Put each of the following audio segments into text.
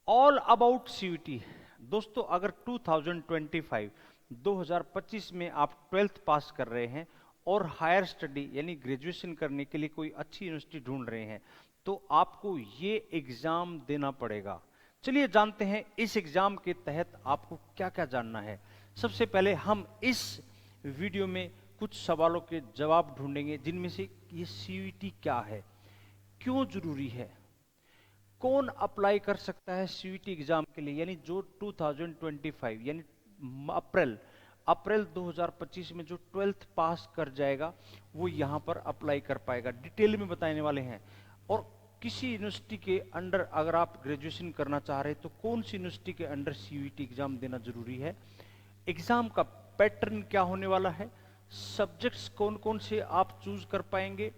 All about CUT. दोस्तों अगर 2025 में आप 12th पास कर रहे हैं और हायर स्टडी यानी ग्रेजुएशन करने के लिए कोई अच्छी यूनिवर्सिटी ढूंढ रहे हैं तो आपको ये एग्जाम देना पड़ेगा। चलिए जानते हैं इस एग्जाम के तहत आपको क्या क्या जानना है। सबसे पहले हम इस वीडियो में कुछ सवालों के जवाब ढूंढेंगे, जिनमें से ये सीयूटी क्या है, क्यों जरूरी है, कौन अप्लाई कर सकता है सीयूटी एग्जाम के लिए, यानी जो 2025 यानी अप्रैल अप्रैल 2025 में जो 12th पास कर जाएगा वो यहां पर अप्लाई कर पाएगा। डिटेल में बताने वाले हैं। और किसी यूनिवर्सिटी के अंडर अगर आप ग्रेजुएशन करना चाह रहे हैं तो कौन सी यूनिवर्सिटी के अंडर सीयूटी एग्जाम देना जरूरी है, एग्जाम का पैटर्न क्या होने वाला है, सब्जेक्ट्स कौन कौन से आप चूज कर पाएंगे,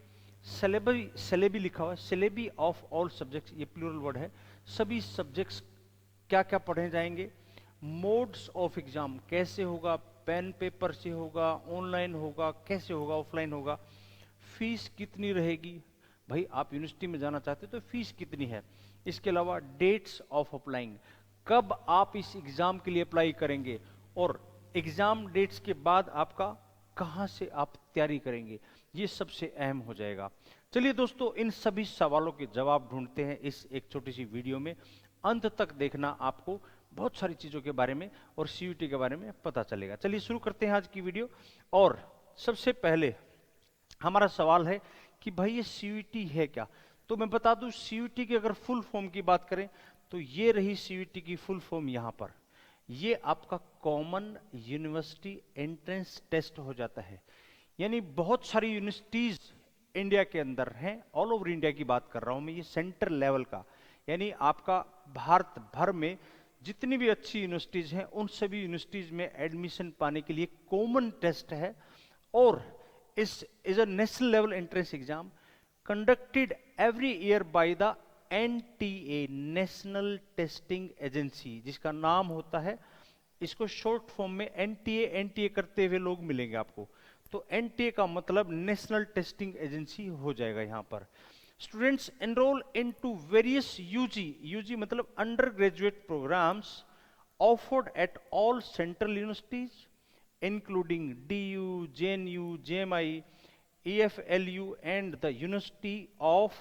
सिलेबी सिलेबी लिखा हुआ है, सिलेबी ऑफ ऑल सब्जेक्ट्स, ये प्लूरल वर्ड है, सभी सब्जेक्ट्स क्या क्या पढ़े जाएंगे, मोड्स ऑफ एग्जाम कैसे होगा, पेन पेपर से होगा, ऑनलाइन होगा, कैसे होगा, ऑफलाइन होगा, फीस कितनी रहेगी, भाई आप यूनिवर्सिटी में जाना चाहते हो तो फीस कितनी है, इसके अलावा डेट्स ऑफ अप्लाइंग, कब आप इस एग्जाम के लिए अप्लाई करेंगे, और एग्जाम डेट्स के बाद आपका कहां से आप तैयारी करेंगे, ये सबसे अहम हो जाएगा। चलिए दोस्तों इन सभी सवालों के जवाब ढूंढते हैं इस एक छोटी सी वीडियो में। अंत तक देखना, आपको बहुत सारी चीजों के बारे में और सीयूटी के बारे में पता चलेगा। चलिए शुरू करते हैं आज की वीडियो। और सबसे पहले हमारा सवाल है कि भाई ये सीयूटी है क्या। तो मैं बता दूं, सीयूटी की अगर फुल फॉर्म की बात करें तो ये रही सीयूटी की फुल फॉर्म। यहां पर ये आपका कॉमन यूनिवर्सिटी एंट्रेंस टेस्ट हो जाता है। यानी बहुत सारी यूनिवर्सिटीज इंडिया के अंदर हैं, ऑल ओवर इंडिया की बात कर रहा हूं मैं, ये सेंटर लेवल का, यानी आपका भारत भर में जितनी भी अच्छी यूनिवर्सिटीज हैं उन सभी यूनिवर्सिटीज में एडमिशन पाने के लिए कॉमन टेस्ट है। और इस is a national level entrance exam conducted every year by the NTA, national testing agency, जिसका नाम होता है, इसको शॉर्ट फॉर्म में एनटीए एनटीए करते हुए लोग मिलेंगे आपको, तो एनटीए का मतलब नेशनल टेस्टिंग एजेंसी हो जाएगा यहां पर। Students enrol into various UG, UG मतलब under graduate programmes offered at all central universities including DU, JNU, JMI, EFLU and the university of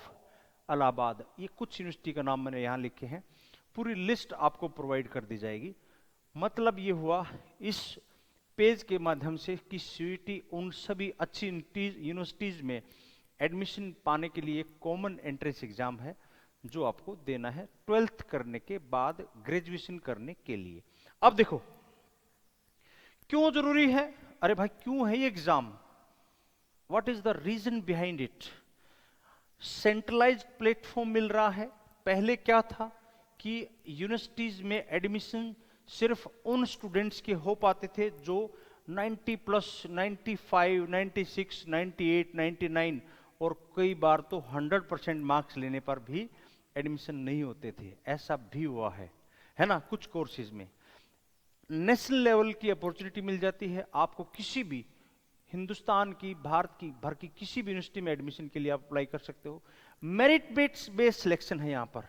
Allahabad. ये कुछ यूनिवर्सिटी का नाम मैंने यहां लिखे हैं, पूरी लिस्ट आपको प्रोवाइड कर दी जाएगी। मतलब ये हुआ इस पेज के माध्यम से कि सीयूटी उन सभी अच्छी यूनिवर्सिटीज में एडमिशन पाने के लिए कॉमन एंट्रेंस एग्जाम है जो आपको देना है 12th करने के बाद ग्रेजुएशन करने के लिए। अब देखो क्यों जरूरी है, अरे भाई क्यों है ये exam, what is the reason behind it. Centralised platform मिल रहा है। पहले क्या था कि यूनिवर्सिटीज में एडमिशन सिर्फ उन स्टूडेंट्स के हो पाते थे जो 90 प्लस, 95, 96, 98, 99 और कई बार तो 100% मार्क्स लेने पर भी एडमिशन नहीं होते थे। ऐसा भी हुआ है ना, कुछ कोर्सेज में नेशनल लेवल की अपॉर्चुनिटी मिल जाती है आपको, किसी भी हिंदुस्तान की, भारत की भर की किसी भी यूनिवर्सिटी में एडमिशन के लिए आप अप्लाई कर सकते हो। मेरिट बेस्ड सिलेक्शन है यहां पर।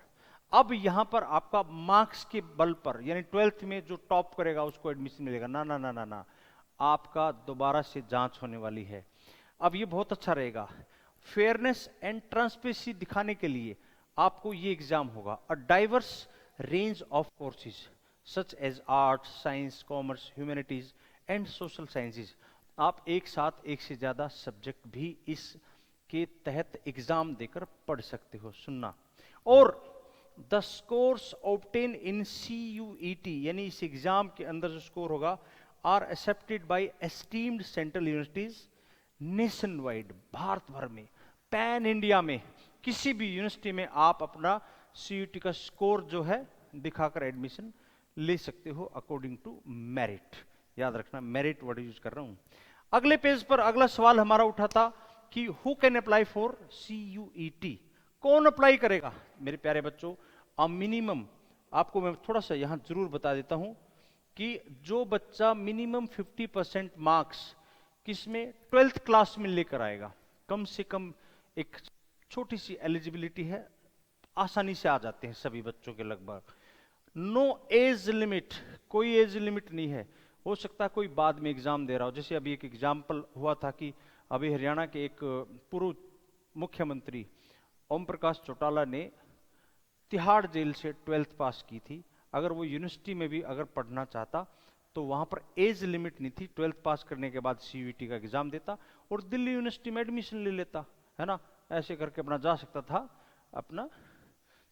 अब यहां पर आपका मार्क्स के बल पर, यानी 12th में जो टॉप करेगा उसको एडमिशन मिलेगा, ना ना ना ना ना, आपका दोबारा से जांच होने वाली है। अब ये बहुत अच्छा रहेगा, फेयरनेस एंड ट्रांसपेरेंसी दिखाने के लिए आपको ये एग्जाम होगा। A diverse range of courses such as arts, science, commerce, humanities and social sciences. आप एक साथ एक से ज्यादा सब्जेक्ट भी इस के तहत एग्जाम देकर पढ़ सकते हो। सुनना, और the scores obtain in CUET, यानी इस एग्जाम के अंदर जो स्कोर होगा, are accepted by esteemed central universities nation wide, Bharat भर में, पैन इंडिया में किसी भी यूनिवर्सिटी में आप अपना सीयूटी का स्कोर जो है दिखाकर एडमिशन ले सकते हो अकॉर्डिंग टू मेरिट। याद रखना मेरिट वर्ड यूज कर रहा हूं। अगले पेज पर अगला सवाल हमारा उठा था कि who can apply for CUET, कौन अप्लाई करेगा। मेरे प्यारे बच्चों, मिनिमम आपको मैं थोड़ा सा यहां जरूर बता देता हूं कि जो बच्चा मिनिमम 50% मार्क्स किसमें 12th क्लास में लेकर आएगा, कम से कम एक छोटी सी एलिजिबिलिटी है, आसानी से आ जाते हैं सभी बच्चों के लगभग, नो एज लिमिट, कोई एज लिमिट नहीं है। हो सकता है कोई बाद में एग्जाम दे रहा हो, जैसे अभी एक एग्जाम्पल हुआ था कि अभी हरियाणा के एक पूर्व मुख्यमंत्री ओम प्रकाश चौटाला ने तिहाड़ जेल से 12th पास की थी। अगर वो यूनिवर्सिटी में भी अगर पढ़ना चाहता तो वहां पर एज लिमिट नहीं थी, 12th पास करने के बाद सीयूईटी का एग्जाम देता और दिल्ली यूनिवर्सिटी में एडमिशन ले लेता, है ना, ऐसे करके अपना जा सकता था अपना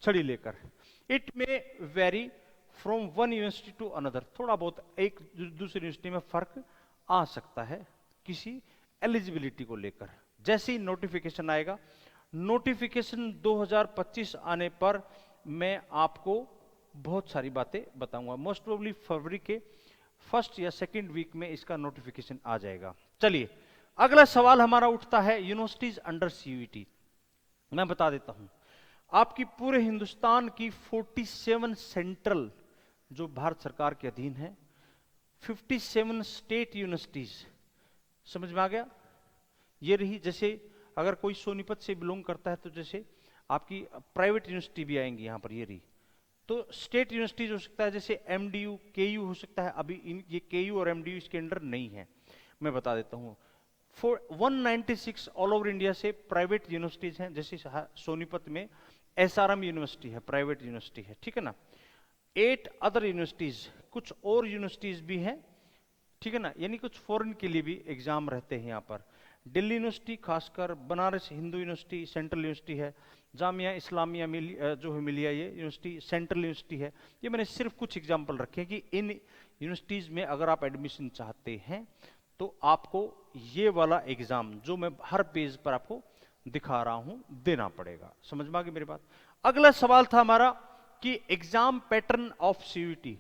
छड़ी लेकर। It may vary from one university to another, थोड़ा बहुत एक दूसरी यूनिवर्सिटी में फर्क आ सकता है किसी एलिजिबिलिटी को लेकर। जैसे ही नोटिफिकेशन आएगा, नोटिफिकेशन 2025 आने पर मैं आपको बहुत सारी बातें बताऊंगा। मोस्ट प्रोबेबली फरवरी के फर्स्ट या सेकंड वीक में इसका नोटिफिकेशन आ जाएगा। चलिए अगला सवाल हमारा उठता है यूनिवर्सिटीज अंडर सीयूईटी। मैं बता देता हूं, आपकी पूरे हिंदुस्तान की 47 सेंट्रल जो भारत सरकार के अधीन है, 57 स्टेट यूनिवर्सिटीज, समझ में आ गया? ये रही, जैसे अगर कोई सोनीपत से बिलोंग करता है तो जैसे आपकी प्राइवेट यूनिवर्सिटी भी आएंगी यहां पर, ये रही। तो स्टेट यूनिवर्सिटीज हो सकता है जैसे एमडीयू, केयू हो सकता है। अभी ये केयू और एमडीयू इसके अंडर नहीं है, मैं बता देता हूं। 196 ऑल ओवर इंडिया से प्राइवेट यूनिवर्सिटीज हैं, जैसे सोनीपत में एसआरएम यूनिवर्सिटी है, प्राइवेट यूनिवर्सिटी है, ठीक है ना। 8 अदर यूनिवर्सिटीज, कुछ और यूनिवर्सिटीज भी हैं, ठीक है ना, यानी कुछ फॉरेन के लिए भी एग्जाम रहते हैं यहाँ पर। दिल्ली यूनिवर्सिटी, खासकर Banaras Hindu university central university है। जामिया इस्लामिया जो है मिलिया, ये यूनिवर्सिटी सेंट्रल यूनिवर्सिटी है। ये मैंने सिर्फ कुछ एग्जाम्पल रखे हैं कि इन यूनिवर्सिटीज में अगर आप एडमिशन चाहते हैं तो आपको ये वाला एग्जाम जो मैं हर पेज पर आपको दिखा रहा हूं देना पड़ेगा। समझ में आ गई मेरी बात? अगला सवाल था हमारा कि exam pattern of CUET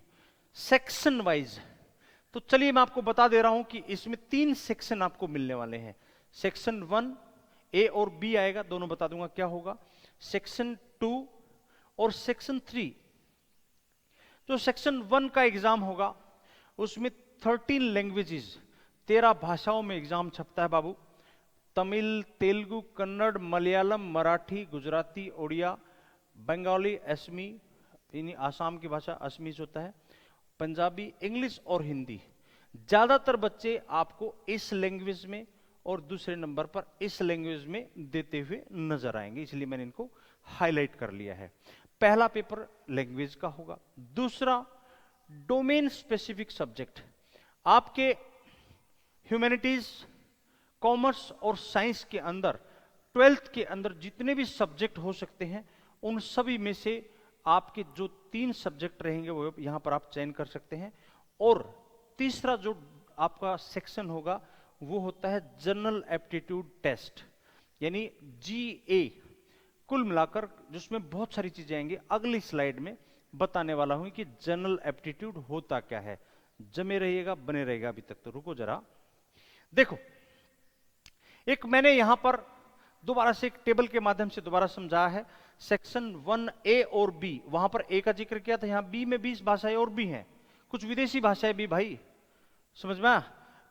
section wise. तो चलिए मैं आपको बता दे रहा हूं कि इसमें 3 सेक्शन आपको मिलने वाले हैं। सेक्शन 1 ए और बी आएगा, दोनों बता दूंगा क्या होगा। सेक्शन 2 और सेक्शन 3। जो सेक्शन 1 का एग्जाम होगा उसमें 13 लैंग्वेजेस, 13 भाषाओं में एग्जाम छपता है बाबू। तमिल, तेलुगु, कन्नड़, मलयालम, मराठी, गुजराती, उड़िया, बंगाली, असमी, यानी आसाम की भाषा असमीज होता है, पंजाबी, इंग्लिश और हिंदी। ज्यादातर बच्चे आपको इस लैंग्वेज में और दूसरे नंबर पर इस लैंग्वेज में देते हुए नजर आएंगे, इसलिए मैंने इनको हाईलाइट कर लिया है। पहला पेपर लैंग्वेज का होगा। दूसरा डोमेन स्पेसिफिक सब्जेक्ट, आपके ह्यूमैनिटीज, कॉमर्स और साइंस के अंदर 12th के अंदर जितने भी सब्जेक्ट हो सकते हैं उन सभी में से आपके जो 3 सब्जेक्ट रहेंगे वो यहां पर आप चयन कर सकते हैं। और तीसरा जो आपका सेक्शन होगा वो होता है जनरल एप्टीट्यूड टेस्ट, यानी जीए। कुल मिलाकर जिसमें बहुत सारी चीजें आएंगी, अगली स्लाइड में बताने वाला हूं कि जनरल एप्टीट्यूड होता क्या है। जमे रहिएगा, बने रहेगा। अभी तक तो रुको जरा, देखो एक मैंने यहां पर दोबारा से एक टेबल के माध्यम से दोबारा समझाया है। सेक्शन 1A और B, वहां पर A का जिक्र किया था, यहां B में 20 भाषाएं और भी हैं, कुछ विदेशी भाषाएं भी भाई, समझ में?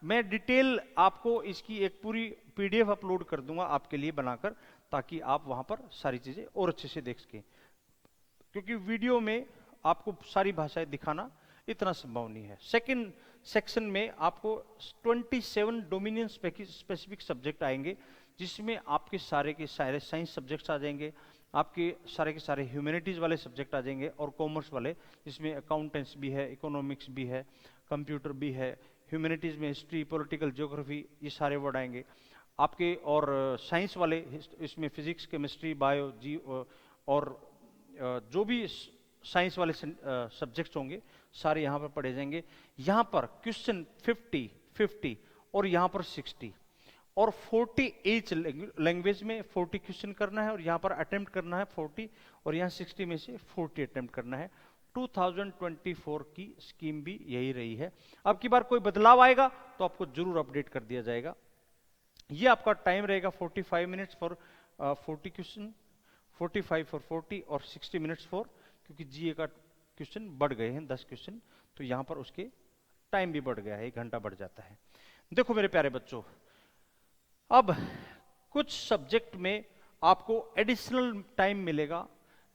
मैं डिटेल आपको इसकी एक पूरी PDF अपलोड कर दूंगा आपके लिए बनाकर, ताकि आप वहां पर सारी चीजें और अच्छे से देख सकें, क्योंकि वीडियो में आपको सारी भाषाएं दिखाना इतना संभव नहीं है। सेकंड सेक्शन में आपको 27 डोमिनियन स्पेसिफिक सब्जेक्ट आएंगे, जिसमें आपके सारे के सारे साइंस सब्जेक्ट्स आ जाएंगे, आपके सारे के सारे ह्यूमैनिटीज वाले सब्जेक्ट आ जाएंगे, और कॉमर्स वाले जिसमें अकाउंटेंट्स भी है, इकोनॉमिक्स भी है, कंप्यूटर भी है, ह्यूमैनिटीज में हिस्ट्री, पॉलिटिकल ज्योग्राफी, ये सारे वर्ड आएंगे आपके। और साइंस वाले इसमें फिजिक्स, केमिस्ट्री, बायो, जी और जो भी साइंस वाले सब्जेक्ट्स होंगे सारे यहाँ पर पढ़े जाएंगे। यहाँ पर क्वेश्चन 50 और यहाँ पर 60 और 40 each लैंग्वेज में 40 क्वेश्चन करना है, और यहाँ पर अटेम्प्ट करना है 40, और यहाँ 60 में से 40 अटेम्प्ट करना है। 2024 की स्कीम भी यही रही है। अब की बार कोई बदलाव आएगा तो आपको जरूर अपडेट कर दिया जाएगा। ये आपका टाइम रहेगा 45 मिनट्स फॉर 40 क्वेश्चन, 45 फॉर 40 और 60 मिनट्स फॉर, क्योंकि जीए का क्वेश्चन बढ़ गए हैं 10 क्वेश्चन, तो यहां पर उसके टाइम भी बढ़ गया है, 1 घंटा बढ़ जाता है। देखो मेरे प्यारे बच्चों, अब कुछ सब्जेक्ट में आपको एडिशनल टाइम मिलेगा,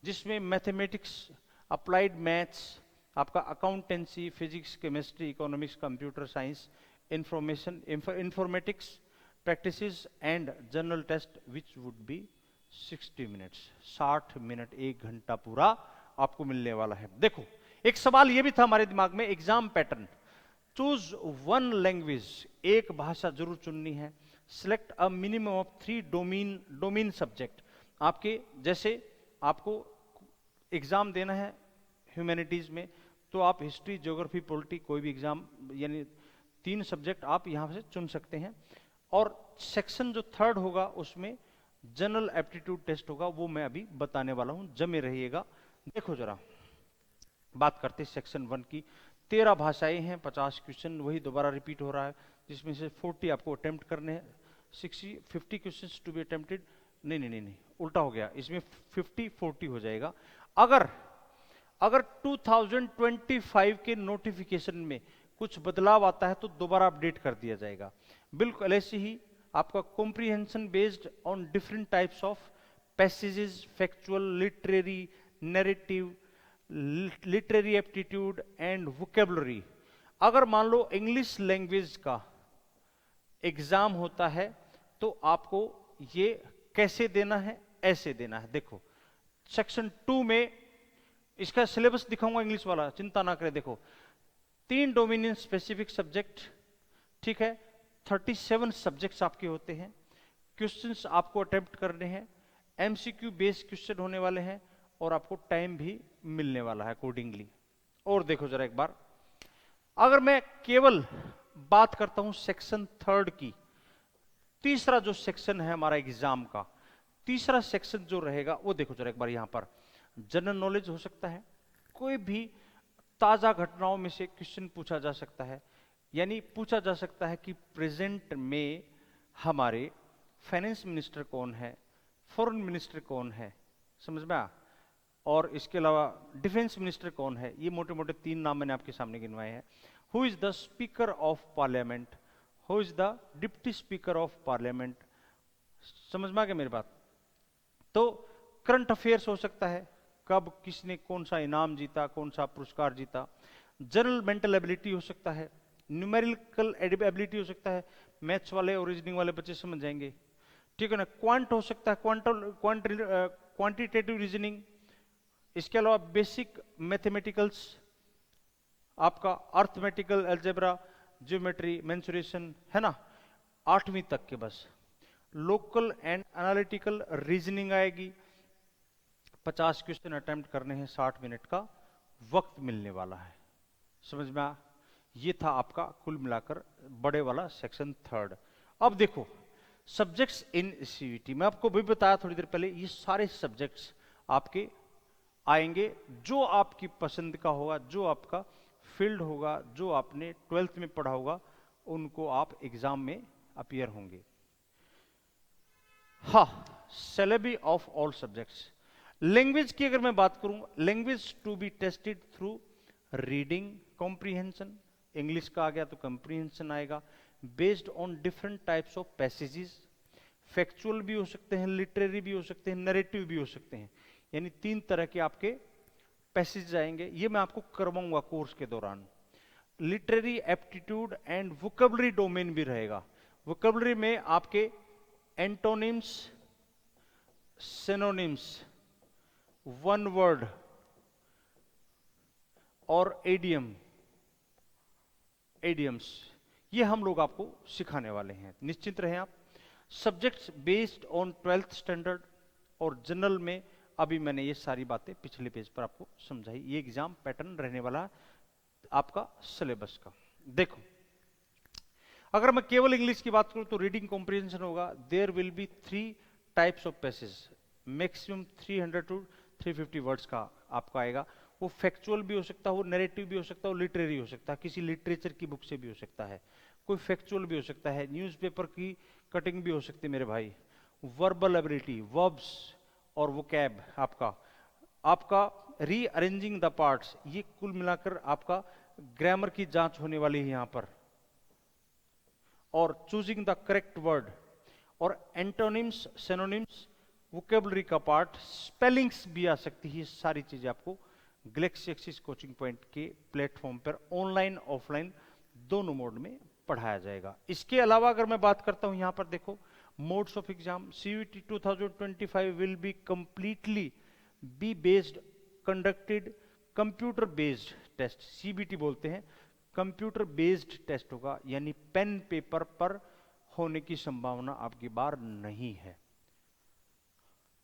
जिसमें मैथमेटिक्स, अप्लाइड मैथ्स, आपका accountancy, physics, chemistry, economics, computer science, information informatics practices and general test which would be 60 minutes. 60 minute, 1 घंटा पूरा आपको मिलने वाला है। देखो एक सवाल ये भी था हमारे दिमाग में, exam pattern, choose one language, एक भाषा जरूर चुननी है, select a minimum of 3 domain subject. आपके जैसे आपको एग्जाम देना है ह्यूमैनिटीज में, तो आप हिस्ट्री, ज्योग्राफी, पॉलिटी, कोई भी एग्जाम यानी 3 सब्जेक्ट आप यहां से चुन सकते हैं। और सेक्शन जो 3rd होगा उसमें जनरल एप्टीट्यूड टेस्ट होगा, वो मैं अभी बताने वाला हूं, जमे रहिएगा। देखो जरा, बात करते हैं सेक्शन 1 की। 13 भाषाएं हैं, 50 क्वेश्चन वही दोबारा रिपीट हो रहा है, जिसमें से 40 आपको अटेम्प्ट करने हैं, 50 क्वेश्चन टू बी अटेम्प्टेड। नहीं, उल्टा हो गया, इसमें 50-40 हो जाएगा। अगर 2025 के नोटिफिकेशन में कुछ बदलाव आता है तो दोबारा अपडेट कर दिया जाएगा। बिल्कुल ऐसे ही आपका comprehension based on different types of passages, factual, literary, narrative, literary aptitude and vocabulary. अगर मान लो इंग्लिश लैंग्वेज का एग्जाम होता है तो आपको ये कैसे देना है, ऐसे देना है। देखो सेक्शन 2 में इसका सिलेबस दिखाऊंगा इंग्लिश वाला, चिंता ना करें। देखो 3 डोमिनियन स्पेसिफिक सब्जेक्ट, ठीक है, 37 सब्जेक्ट्स आपके होते हैं, क्वेश्चंस आपको अटेम्प्ट करने हैं, एमसीक्यू बेस्ड क्वेश्चन होने वाले हैं, और आपको टाइम भी मिलने वाला है अकॉर्डिंगली। और देखो जरा एक बार, अगर मैं केवल बात करता हूं सेक्शन 3rd की, तीसरा जो सेक्शन है हमारा एग्जाम का, तीसरा सेक्शन जो रहेगा वो देखो जरा एक बार, यहां पर जनरल नॉलेज हो सकता है, कोई भी ताजा घटनाओं में से क्वेश्चन पूछा जा सकता है। यानी पूछा जा सकता है कि प्रेजेंट में हमारे फाइनेंस मिनिस्टर कौन है, फॉरेन मिनिस्टर कौन है, समझ में आ, और इसके अलावा डिफेंस मिनिस्टर कौन है। ये मोटे मोटे 3 नाम मैंने आपके सामने गिनवाए हैं। Who is the speaker of parliament, who is the deputy speaker of parliament, समझ में आ गया मेरी बात। तो करंट अफेयर्स हो सकता है, कब किसने कौन सा इनाम जीता, कौन सा पुरस्कार जीता। जनरल मेंटल एबिलिटी हो सकता है, न्यूमेरिकल एबिलिटी हो सकता है, मैथ्स वाले और रीजनिंग वाले बच्चे समझ जाएंगे, ठीक है ना। क्वांट हो सकता है, क्वांटिटेटिव रीजनिंग। इसके अलावा बेसिक मैथमेटिकल्स, आपका अर्थमेटिकल, अलजेब्रा, ज्योमेट्री, मेंसुरेशन, है ना, 8वीं तक के बस। लोकल एंड एनालिटिकल रीजनिंग आएगी, 50 क्वेश्चन अटेम्प्ट करने हैं, 60 मिनट का वक्त मिलने वाला है, समझ में आ। ये था आपका कुल मिलाकर बड़े वाला सेक्शन 3rd। अब देखो सब्जेक्ट्स इन सीवीटी, मैं आपको भी बताया थोड़ी देर पहले, ये सारे सब्जेक्ट्स आपके आएंगे जो आपकी पसंद का होगा, जो आपका फील्ड होगा, जो आपने 12th में पढ़ा होगा, उनको आप एग्जाम में अपीयर होंगे। हाँ, syllabi of all subjects. Language की अगर मैं बात करूं, language to be tested through reading comprehension, English का आ गया तो कॉम्प्रिहेंशन आएगा, based on different types of passages, factual भी हो सकते हैं, लिटरेरी भी हो सकते हैं, नैरेटिव भी हो सकते हैं। यानी 3 तरह के आपके पैसेज आएंगे, ये मैं आपको करवाऊंगा कोर्स के दौरान। Literary aptitude and vocabulary domain भी रहेगा। वोकेबलरी में आपके एंटोनिम्स, सिनोनिम्स, वन वर्ड और एडियम्स, ये हम लोग आपको सिखाने वाले हैं, निश्चिंत रहें आप। Subjects based on 12th standard, और जनरल में अभी मैंने ये सारी बातें पिछले पेज पर आपको समझाई। ये एग्जाम पैटर्न रहने वाला है आपका सिलेबस का। देखो अगर मैं केवल इंग्लिश की बात करूं तो रीडिंग कॉम्प्रिहेंशन होगा, there will be 3 types of passage, maximum 300 to 350 words का आपका आएगा। वो फैक्चुअल भी हो सकता है, वो नैरेटिव भी हो सकता है, वो लिटरेरी हो सकता है, किसी लिटरेचर की बुक से भी हो सकता है, कोई फैक्चुअल भी हो सकता है, न्यूज़पेपर की कटिंग भी हो सकती है मेरे भाई। वर्बल एबिलिटी, वर्ब्स और वोकैब आपका रीअरेंजिंग द पार्ट्स, ये कुल मिलाकर आपका ग्रामर की जांच होने वाली है यहां पर, और चूजिंग द करेक्ट वर्ड, और एंटोनिम्स, सिनोनिम्स, वोकेबलरी का पार्ट, स्पेलिंग्स भी आ सकती है, सारी चीजें आपको गैलेक्सी एक्सिस कोचिंग पॉइंट के प्लेटफॉर्म पर ऑनलाइन ऑफलाइन दोनों मोड में पढ़ाया जाएगा। इसके अलावा अगर मैं बात करता हूं, यहां पर देखो modes of exam, CUET 2025 will be completely be based conducted computer based test, CBT बोलते हैं, कंप्यूटर बेस्ड टेस्ट होगा, यानी पेन पेपर पर होने की संभावना आपकी बार नहीं है।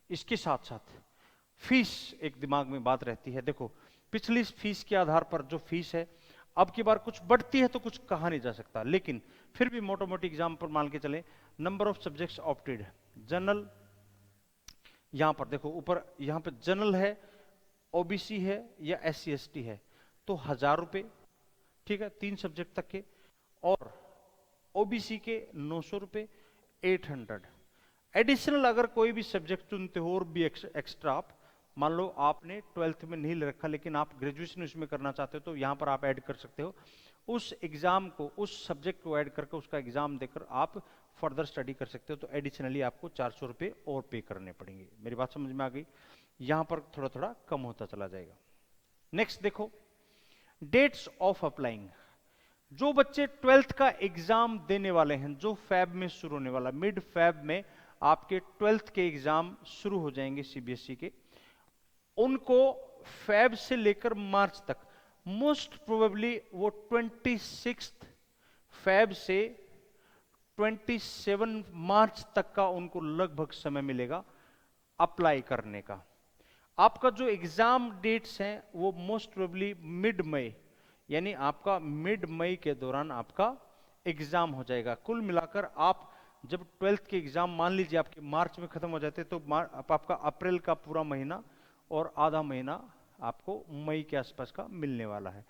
इसके साथ साथ फीस एक दिमाग में बात रहती है, देखो पिछली फीस के आधार पर जो फीस है अब की बार कुछ बढ़ती है तो कुछ कहा नहीं जा सकता, लेकिन फिर भी मोटा मोटी एग्जाम पर मान के चले, number of subjects opted, general, यहां पर देखो ऊपर यहां पर जनरल है, OBC है या SC ST है तो 1000 रुपए, ठीक है, 3 सब्जेक्ट तक के, और OBC के 900 रुपए, 800। एडिशनल अगर कोई भी सब्जेक्ट चुनते हो और भी एक्स्ट्रा, आप मान लो आपने 12th में नहीं ले रखा लेकिन आप ग्रेजुएशन उसमें करना चाहते हो तो यहां पर आप ऐड कर सकते हो, उस एग्जाम को, उस सब्जेक्ट को ऐड करके उसका एग्जाम देकर आप फर्दर स्टडी कर सकते हो, तो एडिशनली आपको 400 रुपए और पे करने पड़ेंगे। मेरी बात समझ में आ गई? यहां पर थोड़ा थोड़ा कम होता चला जाएगा। नेक्स्ट देखो डेट्स ऑफ अप्लाइंग, जो बच्चे 12th का एग्जाम देने वाले हैं, जो फैब में शुरू होने वाला, मिड फैब में आपके 12th के एग्जाम शुरू हो जाएंगे CBSE के, उनको फैब से लेकर मार्च तक, मोस्ट प्रोबेबली वो 26 फैब से 27 मार्च तक का उनको लगभग समय मिलेगा अप्लाई करने का। आपका जो एग्जाम डेट्स हैं वो मोस्ट प्रोबेबली मिड मई, यानी आपका मिड मई के दौरान आपका एग्जाम हो जाएगा। कुल मिलाकर आप जब 12th के एग्जाम मान लीजिए आपके मार्च में खत्म हो जाते तो आपका अप्रैल का पूरा महीना और आधा महीना आपको मई के आसपास का मिलने वाला है।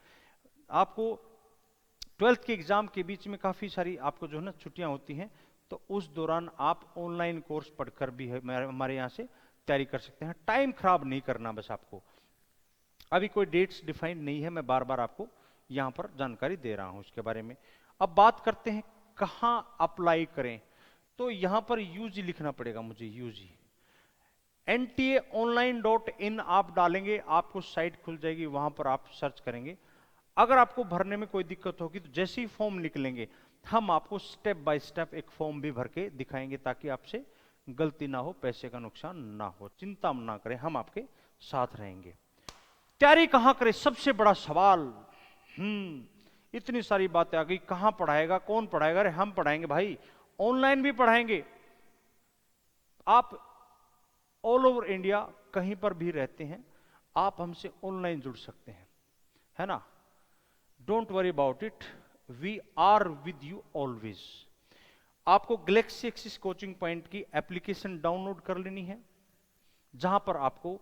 आपको 12th के एग्जाम के बीच में काफी सारी आपको जो है ना छुट्टियां होती हैं, तो उस दौरान आप ऑनलाइन कोर्स पढ़कर भी हमारे यहाँ से तैयारी कर सकते हैं। टाइम खराब नहीं करना बस आपको। अभी कोई डेट्स डिफाइंड नहीं है, मैं बार बार आपको यहां पर जानकारी दे रहा हूं इसके बारे में। अब बात करते हैं कहां अप्लाई करें, तो यहां पर यूजी लिखना पड़ेगा मुझे, यूजी NTAonline.in आप डालेंगे, आपको साइट खुल जाएगी, वहां पर आप सर्च करेंगे। अगर आपको भरने में कोई दिक्कत होगी तो जैसे ही फॉर्म निकलेंगे हम आपको स्टेप बाय स्टेप एक फॉर्म भी भर के दिखाएंगे ताकि आपसे गलती ना हो, पैसे का नुकसान ना हो। चिंता ना करें, हम आपके साथ रहेंगे। तैयारी कहां करें, सबसे बड़ा सवाल। इतनी सारी बातें आ गई, कहां पढ़ाएगा, कौन पढ़ाएगा? अरे हम पढ़ाएंगे भाई, ऑनलाइन भी पढ़ाएंगे। आप ऑल ओवर इंडिया कहीं पर भी रहते हैं, आप हमसे ऑनलाइन जुड़ सकते हैं, है ना? Don't worry about it, we are with you always. आपको गैलेक्सी एक्सिस कोचिंग पॉइंट की एप्लीकेशन डाउनलोड कर लेनी है, जहां पर आपको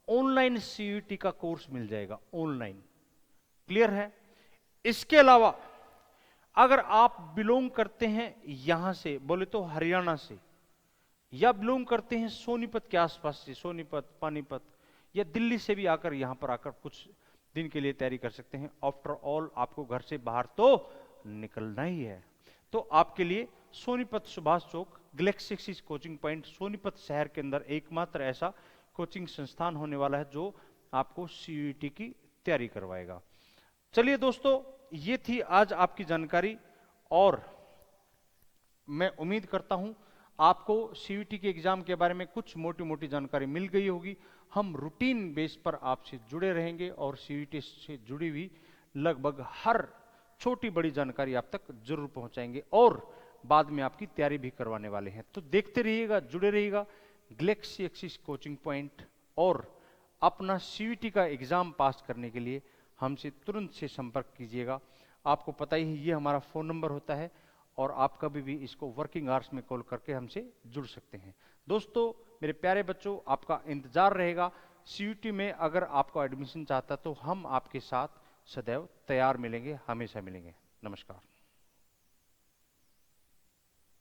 ऑनलाइन CUET का कोर्स मिल जाएगा, ऑनलाइन। क्लियर है? इसके अलावा अगर आप बिलोंग करते हैं यहां से, बोले तो हरियाणा से, या बिलोंग करते हैं सोनीपत के आसपास से, सोनीपत, पानीपत, या दिल्ली से भी आकर यहां पर आकर कुछ दिन के लिए तैयारी कर सकते हैं। आफ्टर ऑल आपको घर से बाहर तो निकलना ही है, तो आपके लिए Sonipat Subhash Chowk Galaxy Axis coaching point Sonipat शहर के अंदर एकमात्र ऐसा कोचिंग संस्थान होने वाला है जो आपको CUET की तैयारी करवाएगा। चलिए दोस्तों, ये थी आज आपकी जानकारी, और मैं उम्मीद करता हूं आपको CUET के एग्जाम के बारे में कुछ मोटी मोटी जानकारी मिल गई होगी। हम रूटीन बेस पर आपसे जुड़े रहेंगे और CUET से जुड़ी हुई लगभग हर छोटी बड़ी जानकारी आप तक जरूर पहुंचाएंगे, और बाद में आपकी तैयारी भी करवाने वाले हैं। तो देखते रहिएगा, जुड़े रहिएगा गैलेक्सी एक्सिस कोचिंग पॉइंट, और अपना CUET का एग्जाम पास करने के लिए हमसे तुरंत से संपर्क कीजिएगा। आपको पता ही है ये हमारा फोन नंबर होता है, और आप कभी भी इसको वर्किंग आवर्स में कॉल करके हमसे जुड़ सकते हैं। दोस्तों, मेरे प्यारे बच्चों, आपका इंतजार रहेगा। CUET में अगर आपको एडमिशन चाहता तो हम आपके साथ सदैव तैयार मिलेंगे, हमेशा मिलेंगे। नमस्कार।